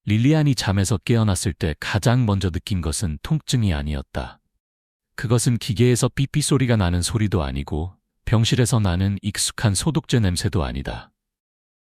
릴리안이 잠에서 깨어났을 때 가장 먼저 느낀 것은 통증이 아니었다. 그것은 기계에서 삐삐 소리가 나는 소리도 아니고 병실에서 나는 익숙한 소독제 냄새도 아니다.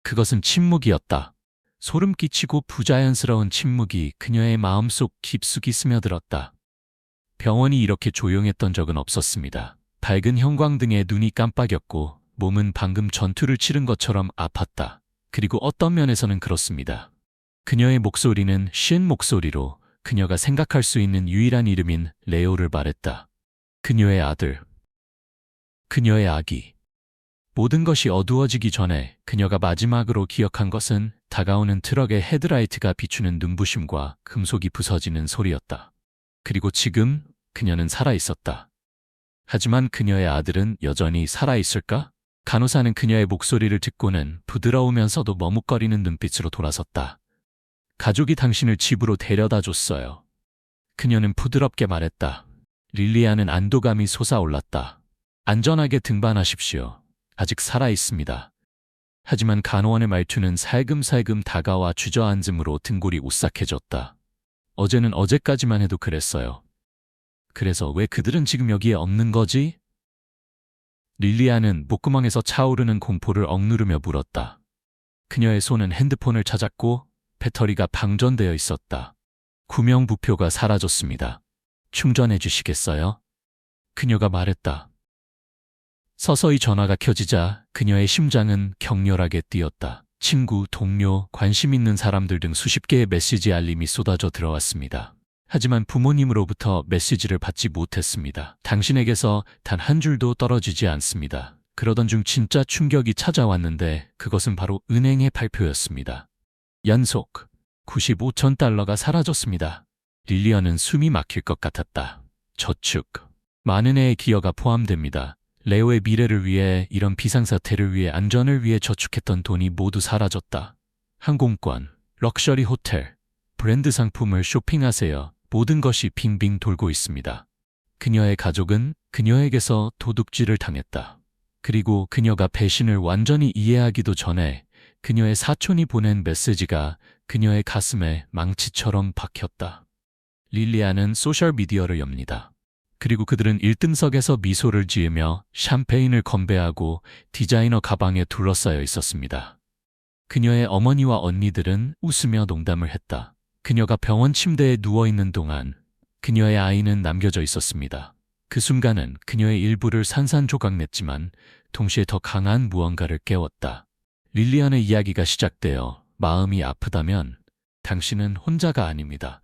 그것은 침묵이었다. 소름 끼치고 부자연스러운 침묵이 그녀의 마음속 깊숙이 스며들었다. 병원이 이렇게 조용했던 적은 없었습니다. 밝은 형광등에 눈이 깜빡였고 몸은 방금 전투를 치른 것처럼 아팠다. 그리고 어떤 면에서는 그렇습니다. 그녀의 목소리는 쉰 목소리로 그녀가 생각할 수 있는 유일한 이름인 레오를 말했다. 그녀의 아들. 그녀의 아기. 모든 것이 어두워지기 전에 그녀가 마지막으로 기억한 것은 다가오는 트럭의 헤드라이트가 비추는 눈부심과 금속이 부서지는 소리였다. 그리고 지금 그녀는 살아있었다. 하지만 그녀의 아들은 여전히 살아있을까? 간호사는 그녀의 목소리를 듣고는 부드러우면서도 머뭇거리는 눈빛으로 돌아섰다. 가족이 당신을 집으로 데려다 줬어요. 그녀는 부드럽게 말했다. 릴리안은 안도감이 솟아올랐다. 안전하게 등반하십시오. 아직 살아있습니다. 하지만 간호원의 말투는 살금살금 다가와 주저앉음으로 등골이 오싹해졌다. 어제는 어제까지만 해도 그랬어요. 그래서 왜 그들은 지금 여기에 없는 거지? 릴리안은 목구멍에서 차오르는 공포를 억누르며 물었다. 그녀의 손은 핸드폰을 찾았고 배터리가 방전되어 있었다. 구명부표가 사라졌습니다. 충전해 주시겠어요? 그녀가 말했다. 서서히 전화가 켜지자 그녀의 심장은 격렬하게 뛰었다. 친구, 동료, 관심 있는 사람들 등 수십 개의 메시지 알림이 쏟아져 들어왔습니다. 하지만 부모님으로부터 메시지를 받지 못했습니다. 당신에게서 단 한 줄도 떨어지지 않습니다. 그러던 중 진짜 충격이 찾아왔는데 그것은 바로 은행의 발표였습니다. 연속 95천 달러가 사라졌습니다. 릴리언은 숨이 막힐 것 같았다. 저축. 많은 애의 기여가 포함됩니다. 레오의 미래를 위해, 이런 비상사태를 위해, 안전을 위해 저축했던 돈이 모두 사라졌다. 항공권, 럭셔리 호텔, 브랜드 상품을 쇼핑하세요. 모든 것이 빙빙 돌고 있습니다. 그녀의 가족은 그녀에게서 도둑질을 당했다. 그리고 그녀가 배신을 완전히 이해하기도 전에 그녀의 사촌이 보낸 메시지가 그녀의 가슴에 망치처럼 박혔다. 릴리안은 소셜미디어를 엽니다. 그리고 그들은 1등석에서 미소를 지으며 샴페인을 건배하고 디자이너 가방에 둘러싸여 있었습니다. 그녀의 어머니와 언니들은 웃으며 농담을 했다. 그녀가 병원 침대에 누워있는 동안 그녀의 아이는 남겨져 있었습니다. 그 순간은 그녀의 일부를 산산조각냈지만 동시에 더 강한 무언가를 깨웠다. 릴리안의 이야기가 시작되어 마음이 아프다면 당신은 혼자가 아닙니다.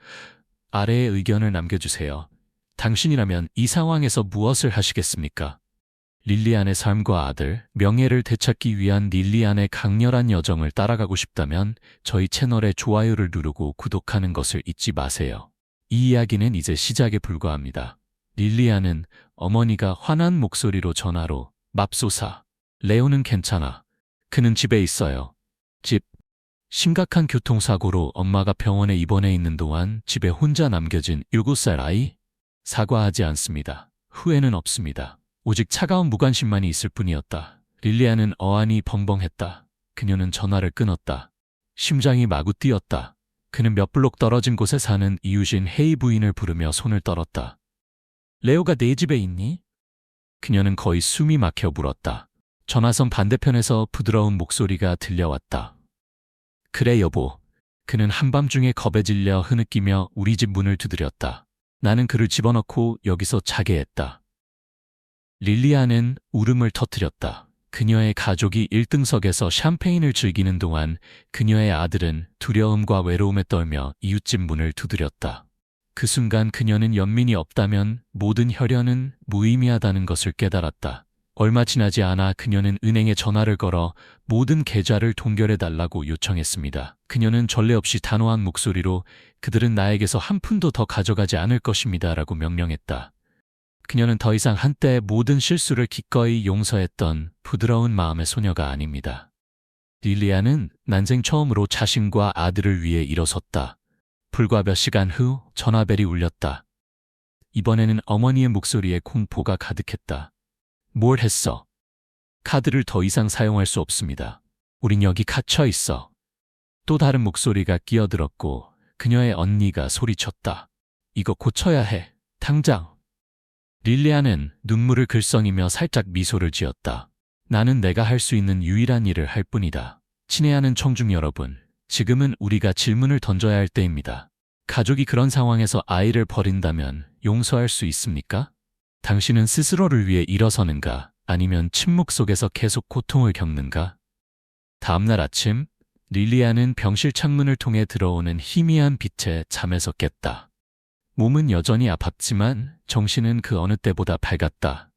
아래의 의견을 남겨주세요. 당신이라면 이 상황에서 무엇을 하시겠습니까? 릴리안의 삶과 아들, 명예를 되찾기 위한 릴리안의 강렬한 여정을 따라가고 싶다면 저희 채널에 좋아요를 누르고 구독하는 것을 잊지 마세요. 이 이야기는 이제 시작에 불과합니다. 릴리안은 어머니가 화난 목소리로 전화로 맙소사. 레오는 괜찮아. 그는 집에 있어요. 집. 심각한 교통사고로 엄마가 병원에 입원해 있는 동안 집에 혼자 남겨진 7살 아이? 사과하지 않습니다. 후회는 없습니다. 오직 차가운 무관심만이 있을 뿐이었다. 릴리안은 어안이 벙벙했다. 그녀는 전화를 끊었다. 심장이 마구 뛰었다. 그는 몇 블록 떨어진 곳에 사는 이웃인 헤이 부인을 부르며 손을 떨었다. 레오가 내 집에 있니? 그녀는 거의 숨이 막혀 물었다. 전화선 반대편에서 부드러운 목소리가 들려왔다. 그래 여보. 그는 한밤중에 겁에 질려 흐느끼며 우리 집 문을 두드렸다. 나는 그를 집어넣고 여기서 자게 했다. 릴리안은 울음을 터뜨렸다. 그녀의 가족이 1등석에서 샴페인을 즐기는 동안 그녀의 아들은 두려움과 외로움에 떨며 이웃집 문을 두드렸다. 그 순간 그녀는 연민이 없다면 모든 혈연은 무의미하다는 것을 깨달았다. 얼마 지나지 않아 그녀는 은행에 전화를 걸어 모든 계좌를 동결해달라고 요청했습니다. 그녀는 전례 없이 단호한 목소리로 그들은 나에게서 한 푼도 더 가져가지 않을 것입니다 라고 명령했다. 그녀는 더 이상 한때 모든 실수를 기꺼이 용서했던 부드러운 마음의 소녀가 아닙니다. 릴리안은 난생 처음으로 자신과 아들을 위해 일어섰다. 불과 몇 시간 후 전화벨이 울렸다. 이번에는 어머니의 목소리에 공포가 가득했다. 뭘 했어? 카드를 더 이상 사용할 수 없습니다. 우린 여기 갇혀 있어. 또 다른 목소리가 끼어들었고 그녀의 언니가 소리쳤다. 이거 고쳐야 해. 당장. 릴리안은 눈물을 글썽이며 살짝 미소를 지었다. 나는 내가 할 수 있는 유일한 일을 할 뿐이다. 친애하는 청중 여러분, 지금은 우리가 질문을 던져야 할 때입니다. 가족이 그런 상황에서 아이를 버린다면 용서할 수 있습니까? 당신은 스스로를 위해 일어서는가? 아니면 침묵 속에서 계속 고통을 겪는가? 다음날 아침, 릴리안은 병실 창문을 통해 들어오는 희미한 빛에 잠에서 깼다. 몸은 여전히 아팠지만 정신은 그 어느 때보다 밝았다.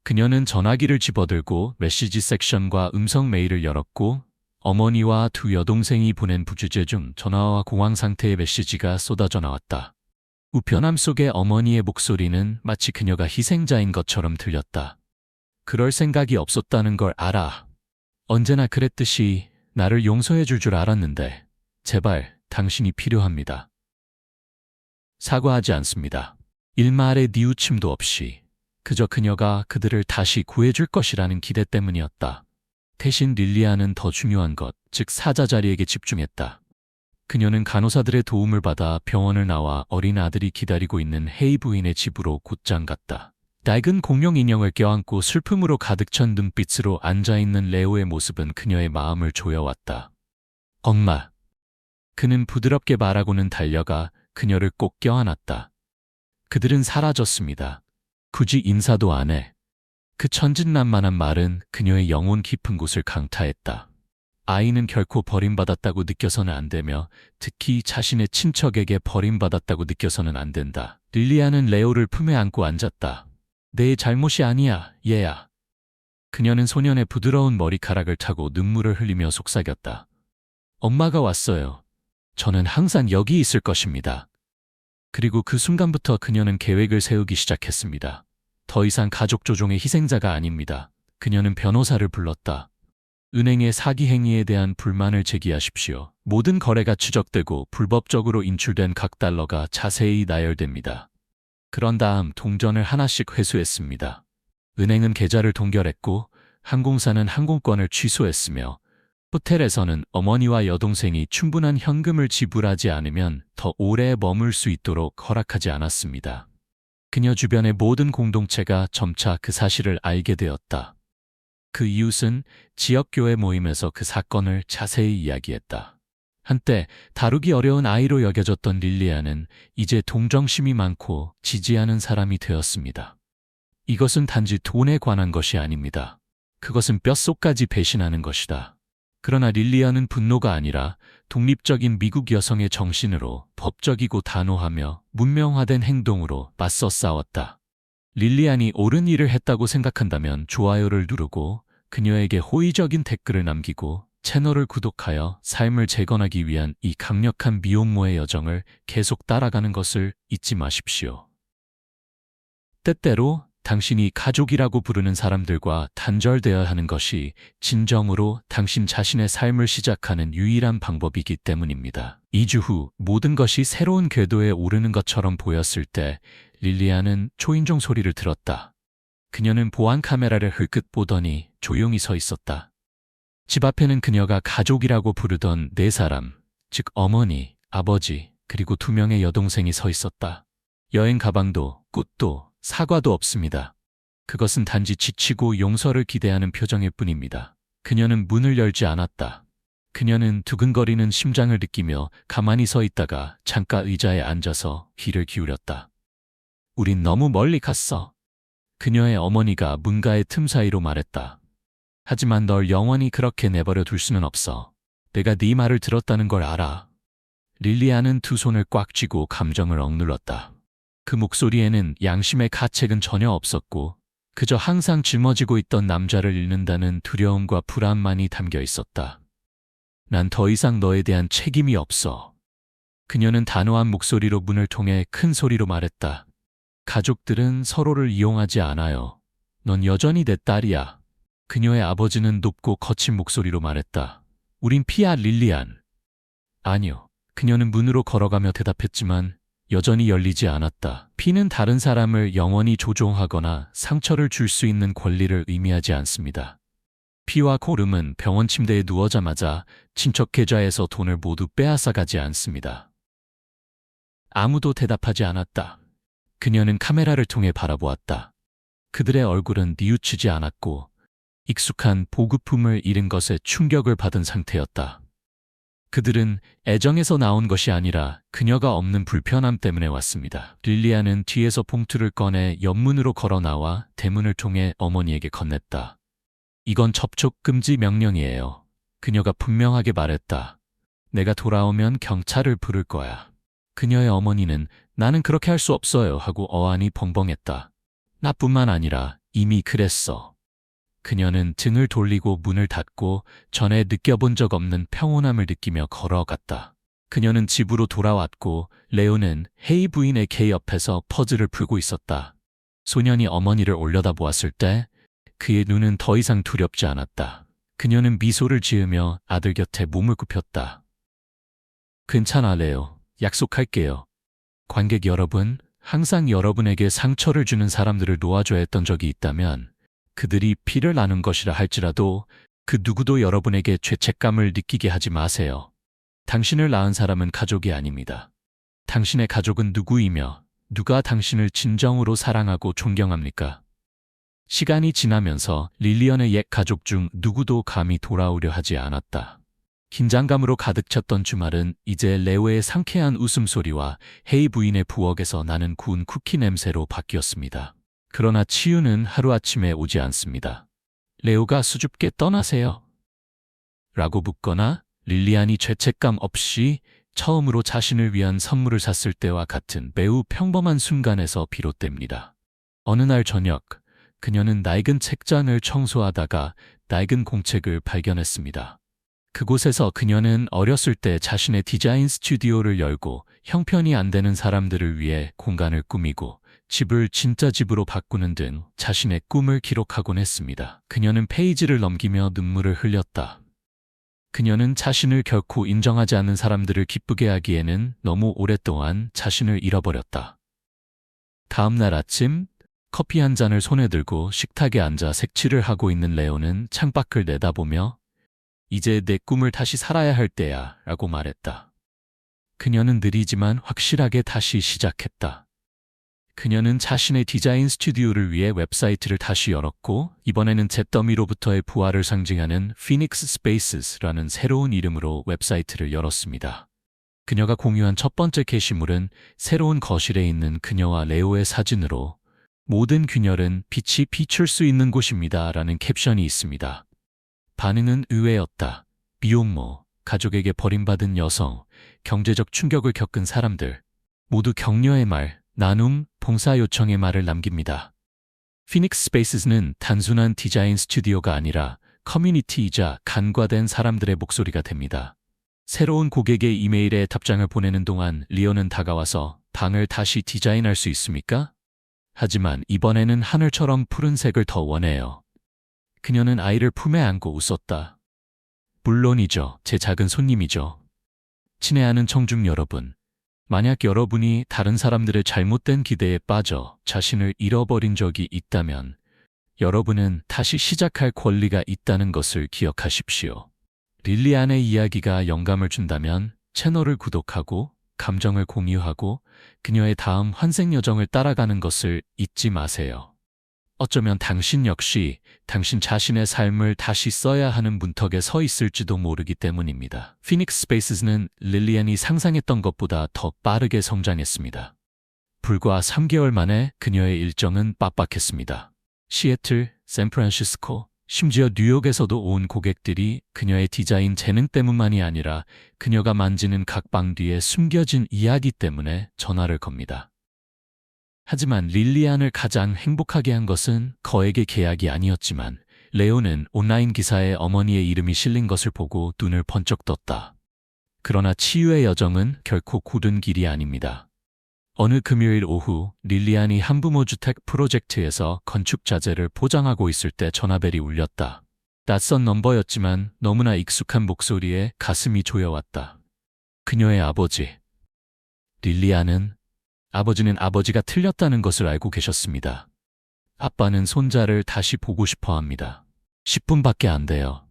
그녀는 전화기를 집어들고 메시지 섹션과 음성 메일을 열었고 어머니와 두 여동생이 보낸 부주제 중 전화와 공황 상태의 메시지가 쏟아져 나왔다. 우편함 속의 어머니의 목소리는 마치 그녀가 희생자인 것처럼 들렸다. 그럴 생각이 없었다는 걸 알아. 언제나 그랬듯이 나를 용서해 줄 알았는데 제발 당신이 필요합니다. 사과하지 않습니다. 일말의 뉘우침도 없이 그저 그녀가 그들을 다시 구해줄 것이라는 기대 때문이었다. 대신 릴리안은 더 중요한 것, 즉 사자 자리에게 집중했다. 그녀는 간호사들의 도움을 받아 병원을 나와 어린 아들이 기다리고 있는 헤이 부인의 집으로 곧장 갔다. 낡은 공룡 인형을 껴안고 슬픔으로 가득 찬 눈빛으로 앉아있는 레오의 모습은 그녀의 마음을 조여왔다. 엄마. 그는 부드럽게 말하고는 달려가 그녀를 꼭 껴안았다. 그들은 사라졌습니다. 굳이 인사도 안 해. 그 천진난만한 말은 그녀의 영혼 깊은 곳을 강타했다. 아이는 결코 버림받았다고 느껴서는 안 되며 특히 자신의 친척에게 버림받았다고 느껴서는 안 된다. 릴리안은 레오를 품에 안고 앉았다. 내 잘못이 아니야, 얘야. 그녀는 소년의 부드러운 머리카락을 타고 눈물을 흘리며 속삭였다. 엄마가 왔어요. 저는 항상 여기 있을 것입니다. 그리고 그 순간부터 그녀는 계획을 세우기 시작했습니다. 더 이상 가족 조종의 희생자가 아닙니다. 그녀는 변호사를 불렀다. 은행의 사기 행위에 대한 불만을 제기하십시오. 모든 거래가 추적되고 불법적으로 인출된 각 달러가 자세히 나열됩니다. 그런 다음 동전을 하나씩 회수했습니다. 은행은 계좌를 동결했고 항공사는 항공권을 취소했으며 호텔에서는 어머니와 여동생이 충분한 현금을 지불하지 않으면 더 오래 머물 수 있도록 허락하지 않았습니다. 그녀 주변의 모든 공동체가 점차 그 사실을 알게 되었다. 그 이웃은 지역교회 모임에서 그 사건을 자세히 이야기했다. 한때 다루기 어려운 아이로 여겨졌던 릴리안은 이제 동정심이 많고 지지하는 사람이 되었습니다. 이것은 단지 돈에 관한 것이 아닙니다. 그것은 뼛속까지 배신하는 것이다. 그러나 릴리안은 분노가 아니라 독립적인 미국 여성의 정신으로 법적이고 단호하며 문명화된 행동으로 맞서 싸웠다. 릴리안이 옳은 일을 했다고 생각한다면 좋아요를 누르고 그녀에게 호의적인 댓글을 남기고 채널을 구독하여 삶을 재건하기 위한 이 강력한 미혼모의 여정을 계속 따라가는 것을 잊지 마십시오. 때때로 당신이 가족이라고 부르는 사람들과 단절되어야 하는 것이 진정으로 당신 자신의 삶을 시작하는 유일한 방법이기 때문입니다. 2주 후 모든 것이 새로운 궤도에 오르는 것처럼 보였을 때 릴리안은 초인종 소리를 들었다. 그녀는 보안 카메라를 흘끗 보더니 조용히 서 있었다. 집 앞에는 그녀가 가족이라고 부르던 네 사람, 즉 어머니, 아버지, 그리고 2명의 여동생이 서 있었다. 여행 가방도, 꽃도, 사과도 없습니다. 그것은 단지 지치고 용서를 기대하는 표정일 뿐입니다. 그녀는 문을 열지 않았다. 그녀는 두근거리는 심장을 느끼며 가만히 서 있다가 창가 의자에 앉아서 귀를 기울였다. 우린 너무 멀리 갔어. 그녀의 어머니가 문가의 틈 사이로 말했다. 하지만 널 영원히 그렇게 내버려 둘 수는 없어. 내가 네 말을 들었다는 걸 알아. 릴리안은 두 손을 꽉 쥐고 감정을 억눌렀다. 그 목소리에는 양심의 가책은 전혀 없었고 그저 항상 짊어지고 있던 남자를 잃는다는 두려움과 불안만이 담겨 있었다. 난 더 이상 너에 대한 책임이 없어. 그녀는 단호한 목소리로 문을 통해 큰 소리로 말했다. 가족들은 서로를 이용하지 않아요. 넌 여전히 내 딸이야. 그녀의 아버지는 높고 거친 목소리로 말했다. 우린 피야, 릴리안. 아니요. 그녀는 문으로 걸어가며 대답했지만 여전히 열리지 않았다. 피는 다른 사람을 영원히 조종하거나 상처를 줄 수 있는 권리를 의미하지 않습니다. 피와 고름은 병원 침대에 누워자마자 친척 계좌에서 돈을 모두 빼앗아 가지 않습니다. 아무도 대답하지 않았다. 그녀는 카메라를 통해 바라보았다. 그들의 얼굴은 뉘우치지 않았고 익숙한 보급품을 잃은 것에 충격을 받은 상태였다. 그들은 애정에서 나온 것이 아니라 그녀가 없는 불편함 때문에 왔습니다. 릴리안은 뒤에서 봉투를 꺼내 옆문으로 걸어 나와 대문을 통해 어머니에게 건넸다. 이건 접촉 금지 명령이에요. 그녀가 분명하게 말했다. 내가 돌아오면 경찰을 부를 거야. 그녀의 어머니는 나는 그렇게 할 수 없어요 하고 어안이 벙벙했다. 나뿐만 아니라 이미 그랬어. 그녀는 등을 돌리고 문을 닫고 전에 느껴본 적 없는 평온함을 느끼며 걸어갔다. 그녀는 집으로 돌아왔고 레오는 헤이 부인의 케이 옆에서 퍼즐을 풀고 있었다. 소년이 어머니를 올려다보았을 때 그의 눈은 더 이상 두렵지 않았다. 그녀는 미소를 지으며 아들 곁에 몸을 굽혔다. 괜찮아, 레오. 약속할게요. 관객 여러분, 항상 여러분에게 상처를 주는 사람들을 놓아줘야 했던 적이 있다면 그들이 피를 나눈 것이라 할지라도 그 누구도 여러분에게 죄책감을 느끼게 하지 마세요. 당신을 낳은 사람은 가족이 아닙니다. 당신의 가족은 누구이며 누가 당신을 진정으로 사랑하고 존경합니까? 시간이 지나면서 릴리언의 옛 가족 중 누구도 감히 돌아오려 하지 않았다. 긴장감으로 가득 찼던 주말은 이제 레오의 상쾌한 웃음소리와 헤이 부인의 부엌에서 나는 구운 쿠키 냄새로 바뀌었습니다. 그러나 치유는 하루아침에 오지 않습니다. 레오가 수줍게 떠나세요. 라고 묻거나 릴리안이 죄책감 없이 처음으로 자신을 위한 선물을 샀을 때와 같은 매우 평범한 순간에서 비롯됩니다. 어느 날 저녁, 그녀는 낡은 책장을 청소하다가 낡은 공책을 발견했습니다. 그곳에서 그녀는 어렸을 때 자신의 디자인 스튜디오를 열고 형편이 안 되는 사람들을 위해 공간을 꾸미고 집을 진짜 집으로 바꾸는 등 자신의 꿈을 기록하곤 했습니다. 그녀는 페이지를 넘기며 눈물을 흘렸다. 그녀는 자신을 결코 인정하지 않는 사람들을 기쁘게 하기에는 너무 오랫동안 자신을 잃어버렸다. 다음 날 아침, 커피 한 잔을 손에 들고 식탁에 앉아 색칠을 하고 있는 레오는 창밖을 내다보며 이제 내 꿈을 다시 살아야 할 때야 라고 말했다. 그녀는 느리지만 확실하게 다시 시작했다. 그녀는 자신의 디자인 스튜디오를 위해 웹사이트를 다시 열었고 이번에는 잿더미로부터의 부활을 상징하는 피닉스 스페이스라는 새로운 이름으로 웹사이트를 열었습니다. 그녀가 공유한 첫 번째 게시물은 새로운 거실에 있는 그녀와 레오의 사진으로 모든 균열은 빛이 비출 수 있는 곳입니다 라는 캡션이 있습니다. 반응은 의외였다. 미혼모, 가족에게 버림받은 여성, 경제적 충격을 겪은 사람들 모두 격려의 말, 나눔, 봉사 요청의 말을 남깁니다. 피닉스 스페이스는 단순한 디자인 스튜디오가 아니라 커뮤니티이자 간과된 사람들의 목소리가 됩니다. 새로운 고객의 이메일에 답장을 보내는 동안 리오는 다가와서 방을 다시 디자인할 수 있습니까? 하지만 이번에는 하늘처럼 푸른색을 더 원해요. 그녀는 아이를 품에 안고 웃었다. 물론이죠. 제 작은 손님이죠. 친애하는 청중 여러분. 만약 여러분이 다른 사람들의 잘못된 기대에 빠져 자신을 잃어버린 적이 있다면 여러분은 다시 시작할 권리가 있다는 것을 기억하십시오. 릴리안의 이야기가 영감을 준다면 채널을 구독하고 감정을 공유하고 그녀의 다음 환생 여정을 따라가는 것을 잊지 마세요. 어쩌면 당신 역시 당신 자신의 삶을 다시 써야 하는 문턱에 서 있을지도 모르기 때문입니다. 피닉스 스페이스는 릴리안이 상상했던 것보다 더 빠르게 성장했습니다. 불과 3개월 만에 그녀의 일정은 빡빡했습니다. 시애틀, 샌프란시스코, 심지어 뉴욕에서도 온 고객들이 그녀의 디자인 재능 때문만이 아니라 그녀가 만지는 각 방 뒤에 숨겨진 이야기 때문에 전화를 겁니다. 하지만 릴리안을 가장 행복하게 한 것은 거액의 계약이 아니었지만 레오는 온라인 기사에 어머니의 이름이 실린 것을 보고 눈을 번쩍 떴다. 그러나 치유의 여정은 결코 고른 길이 아닙니다. 어느 금요일 오후 릴리안이 한부모 주택 프로젝트에서 건축 자재를 포장하고 있을 때 전화벨이 울렸다. 낯선 넘버였지만 너무나 익숙한 목소리에 가슴이 조여왔다. 그녀의 아버지. 아버지는 아버지가 틀렸다는 것을 알고 계셨습니다. 아빠는 손자를 다시 보고 싶어 합니다. 10분밖에 안 돼요.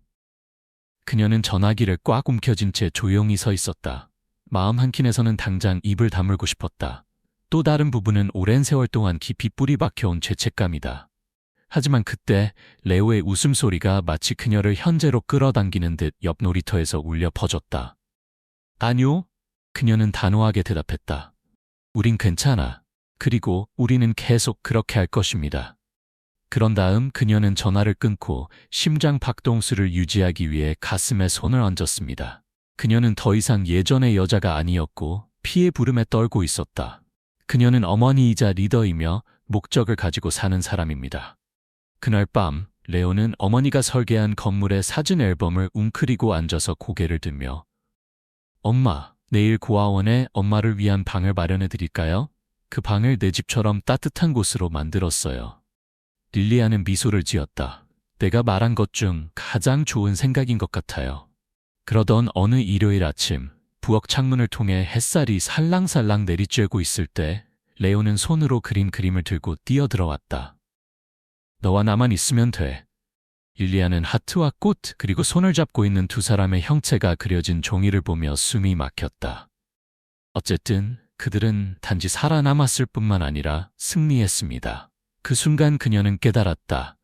그녀는 전화기를 꽉 움켜쥔 채 조용히 서 있었다. 마음 한켠에서는 당장 입을 다물고 싶었다. 또 다른 부분은 오랜 세월 동안 깊이 뿌리 박혀온 죄책감이다. 하지만 그때 레오의 웃음소리가 마치 그녀를 현재로 끌어당기는 듯 옆 놀이터에서 울려 퍼졌다. 아니요. 그녀는 단호하게 대답했다. 우린 괜찮아. 그리고 우리는 계속 그렇게 할 것입니다. 그런 다음 그녀는 전화를 끊고 심장 박동수를 유지하기 위해 가슴에 손을 얹었습니다. 그녀는 더 이상 예전의 여자가 아니었고 피의 부름에 떨고 있었다. 그녀는 어머니이자 리더이며 목적을 가지고 사는 사람입니다. 그날 밤 레오는 어머니가 설계한 건물의 사진 앨범을 웅크리고 앉아서 고개를 들며 엄마, 내일 고아원에 엄마를 위한 방을 마련해 드릴까요? 그 방을 내 집처럼 따뜻한 곳으로 만들었어요. 릴리아는 미소를 지었다. 내가 말한 것 중 가장 좋은 생각인 것 같아요. 그러던 어느 일요일 아침, 부엌 창문을 통해 햇살이 살랑살랑 내리쬐고 있을 때 레오는 손으로 그린 그림을 들고 뛰어들어왔다. 너와 나만 있으면 돼. 릴리아는 하트와 꽃 그리고 손을 잡고 있는 두 사람의 형체가 그려진 종이를 보며 숨이 막혔다. 어쨌든 그들은 단지 살아남았을 뿐만 아니라 승리했습니다. 그 순간 그녀는 깨달았다.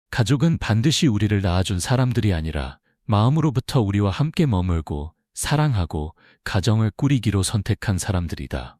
가족은 반드시 우리를 낳아준 사람들이 아니라 마음으로부터 우리와 함께 머물고 사랑하고 가정을 꾸리기로 선택한 사람들이다.